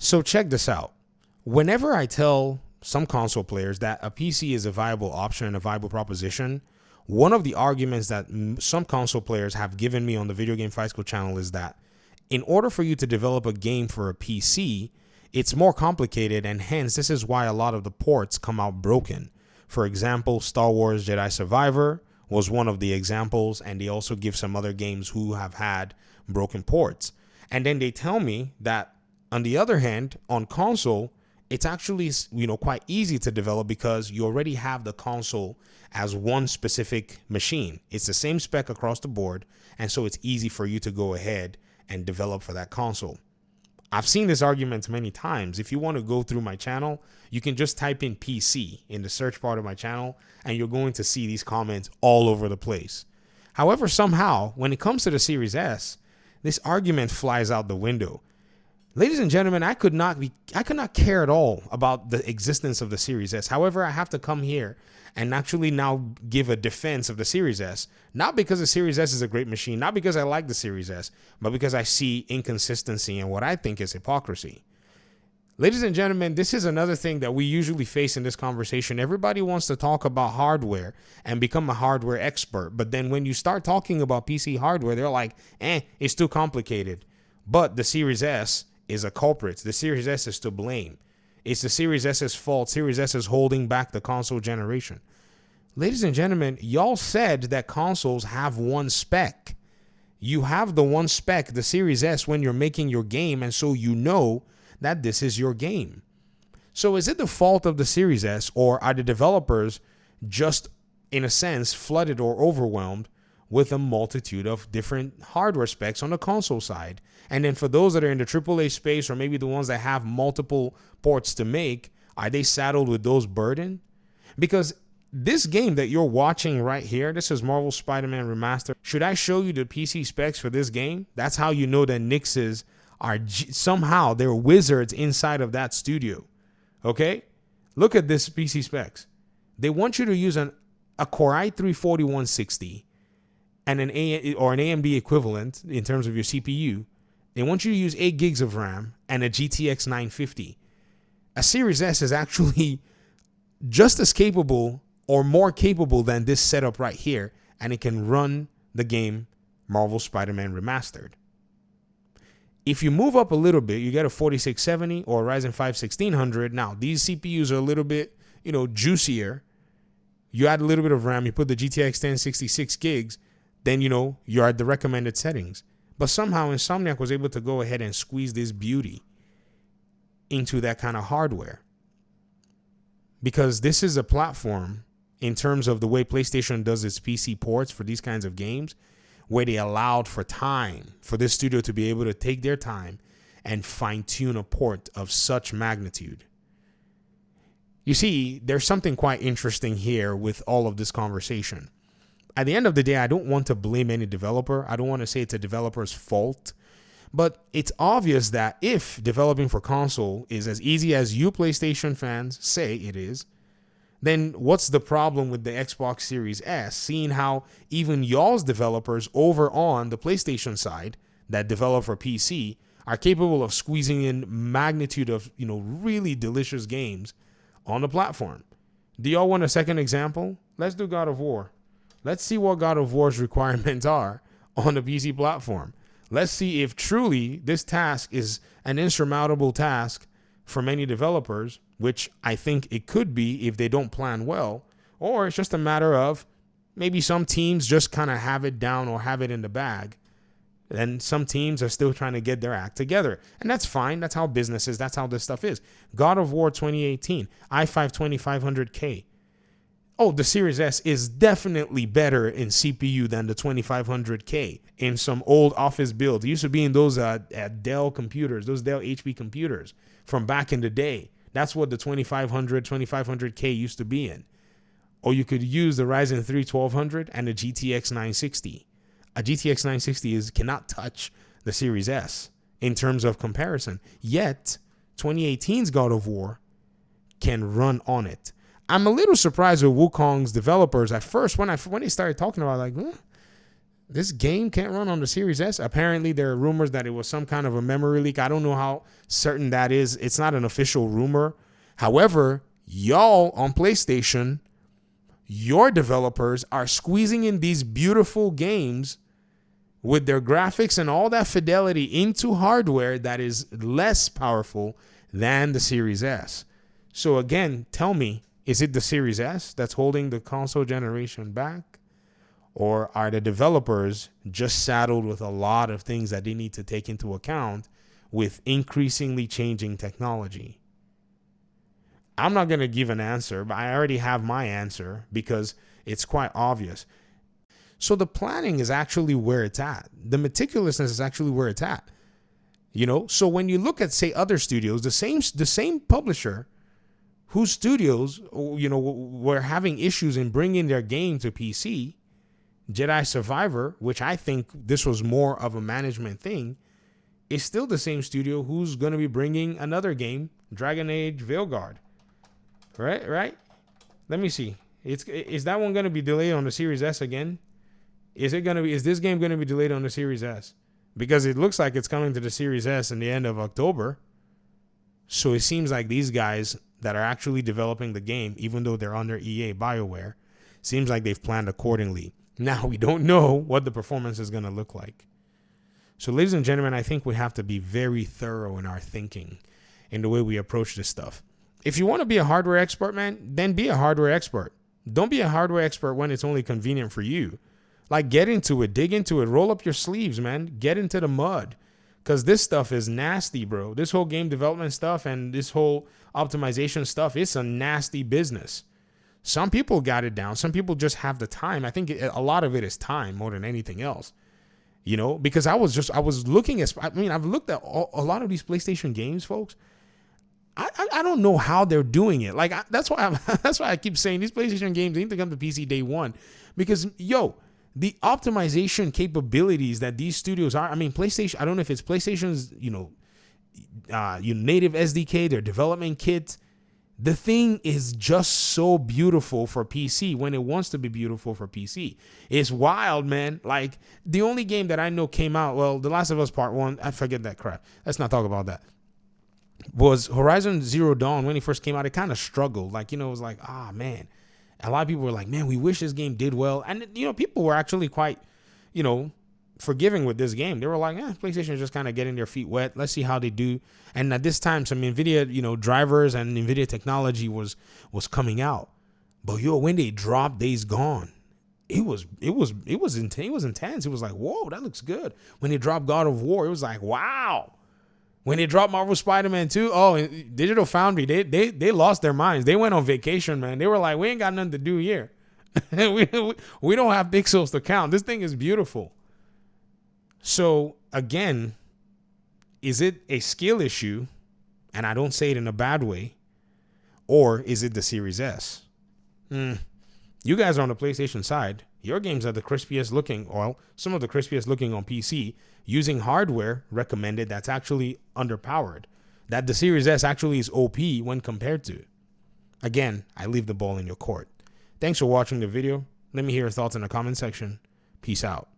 So check this out. Whenever I tell some console players that a PC is a viable option and a viable proposition, one of the arguments that some console players have given me on the Video Game Fight School channel is that in order for you to develop a game for a PC, it's more complicated, and hence this is why a lot of the ports come out broken. For example, Star Wars Jedi Survivor was one of the examples, and they also give some other games who have had broken ports. And then they tell me that on the other hand, on console, it's actually, quite easy to develop because you already have the console as one specific machine. It's the same spec across the board, and so it's easy for you to go ahead and develop for that console. I've seen this argument many times. If you want to go through my channel, you can just type in PC in the search part of my channel, and you're going to see these comments all over the place. However, somehow, when it comes to the Series S, this argument flies out the window. Ladies and gentlemen, I could not care at all about the existence of the Series S. However, I have to come here and actually now give a defense of the Series S, not because the Series S is a great machine, not because I like the Series S, but because I see inconsistency and what I think is hypocrisy. Ladies and gentlemen, this is another thing that we usually face in this conversation. Everybody wants to talk about hardware and become a hardware expert, but then when you start talking about PC hardware, they're like, it's too complicated. But the Series S is a culprit. The Series S is to blame. It's the Series S's fault. Series S is holding back the console generation. Ladies and gentlemen, y'all said that consoles have one spec. You have the one spec, the Series S, when you're making your game, and so you know that this is your game. So is it the fault of the Series S, or are the developers just, in a sense, flooded or overwhelmed with a multitude of different hardware specs on the console side? And then for those that are in the AAA space, or maybe the ones that have multiple ports to make, are they saddled with those burden? Because this game that you're watching right here, this is Marvel Spider-Man Remastered. Should I show you the PC specs for this game? That's how you know that Nixes are somehow, they're wizards inside of that studio. Okay? Look at this PC specs. They want you to use a Core i3-4160 and an AMD equivalent in terms of your CPU. They want you to use 8 gigs of RAM and a GTX 950. A Series S is actually just as capable or more capable than this setup right here, and it can run the game Marvel Spider-Man Remastered. If you move up a little bit, you get a 4670 or a Ryzen 5 1600. Now, these CPUs are a little bit, juicier. You add a little bit of RAM, you put the GTX 1066 gigs, then, you're at the recommended settings. But somehow Insomniac was able to go ahead and squeeze this beauty into that kind of hardware. Because this is a platform, in terms of the way PlayStation does its PC ports for these kinds of games, where they allowed for time for this studio to be able to take their time and fine-tune a port of such magnitude. You see, there's something quite interesting here with all of this conversation. At the end of the day, I don't want to blame any developer. I don't want to say it's a developer's fault. But it's obvious that if developing for console is as easy as you PlayStation fans say it is, then what's the problem with the Xbox Series S, seeing how even y'all's developers over on the PlayStation side that develop for PC are capable of squeezing in magnitude of, really delicious games on the platform? Do y'all want a second example? Let's do God of War. Let's see what God of War's requirements are on the PC platform. Let's see if truly this task is an insurmountable task for many developers, which I think it could be if they don't plan well, or it's just a matter of maybe some teams just kind of have it down or have it in the bag, and some teams are still trying to get their act together. And that's fine. That's how business is. That's how this stuff is. God of War 2018, i5 2500K. Oh, the Series S is definitely better in CPU than the 2500K in some old office builds. It used to be in those Dell computers, those Dell HP computers from back in the day. That's what the 2500K used to be in. Or you could use the Ryzen 3 1200 and the GTX 960. A GTX 960 cannot touch the Series S in terms of comparison. Yet, 2018's God of War can run on it. I'm a little surprised with Wukong's developers at first when they started talking about This game can't run on the Series S. Apparently, there are rumors that it was some kind of a memory leak. I don't know how certain that is. It's not an official rumor. However, y'all on PlayStation, your developers are squeezing in these beautiful games with their graphics and all that fidelity into hardware that is less powerful than the Series S. So again, tell me, is it the Series S that's holding the console generation back? Or are the developers just saddled with a lot of things that they need to take into account with increasingly changing technology? I'm not going to give an answer, but I already have my answer because it's quite obvious. So the planning is actually where it's at. The meticulousness is actually where it's at. You know, so when you look at, say, other studios, the same publisher whose studios, you know, were having issues in bringing their game to PC, Jedi Survivor, which I think this was more of a management thing, is still the same studio who's going to be bringing another game, Dragon Age Veilguard. Right? Let me see. Is that one going to be delayed on the Series S again? Is this game going to be delayed on the Series S? Because it looks like it's coming to the Series S in the end of October. So it seems like these guys that are actually developing the game, even though they're under EA BioWare, seems like they've planned accordingly. Now, we don't know what the performance is going to look like. So, ladies and gentlemen, I think we have to be very thorough in our thinking, in the way we approach this stuff. If you want to be a hardware expert, man, then be a hardware expert. Don't be a hardware expert when it's only convenient for you. Like, get into it, dig into it, roll up your sleeves, man. Get into the mud. Because this stuff is nasty, bro. This whole game development stuff and this whole optimization stuff, it's a nasty business. Some people got it down. Some people just have the time. I think a lot of it is time more than anything else. You know, because I was looking at, I've looked at a lot of these PlayStation games, folks. I don't know how they're doing it. Like, that's why I keep saying these PlayStation games need to come to PC day one. Because, the optimization capabilities that these studios are, PlayStation, I don't know if it's PlayStation's, native SDK, their development kit. The thing is just so beautiful for PC when it wants to be beautiful for PC. It's wild, man. Like, the only game that I know came out, well, The Last of Us Part 1, I forget that crap. Let's not talk about that. Was Horizon Zero Dawn. When it first came out, it kind of struggled. Like, it was like, man. A lot of people were like, man, we wish this game did well. And, people were actually quite, forgiving with this game. They were like, PlayStation is just kind of getting their feet wet. Let's see how they do. And at this time, some NVIDIA, drivers and NVIDIA technology was coming out. But when they dropped Days Gone, it was intense. It was like, whoa, that looks good. When they dropped God of War, it was like, wow. When they dropped Marvel Spider-Man 2, Digital Foundry, they lost their minds. They went on vacation, man. They were like, we ain't got nothing to do here. we don't have pixels to count. This thing is beautiful. So, again, is it a skill issue? And I don't say it in a bad way. Or is it the Series S? You guys are on the PlayStation side. Your games are the crispiest looking, some of the crispiest looking on PC, using hardware recommended that's actually underpowered. That the Series S actually is OP when compared to. Again, I leave the ball in your court. Thanks for watching the video. Let me hear your thoughts in the comment section. Peace out.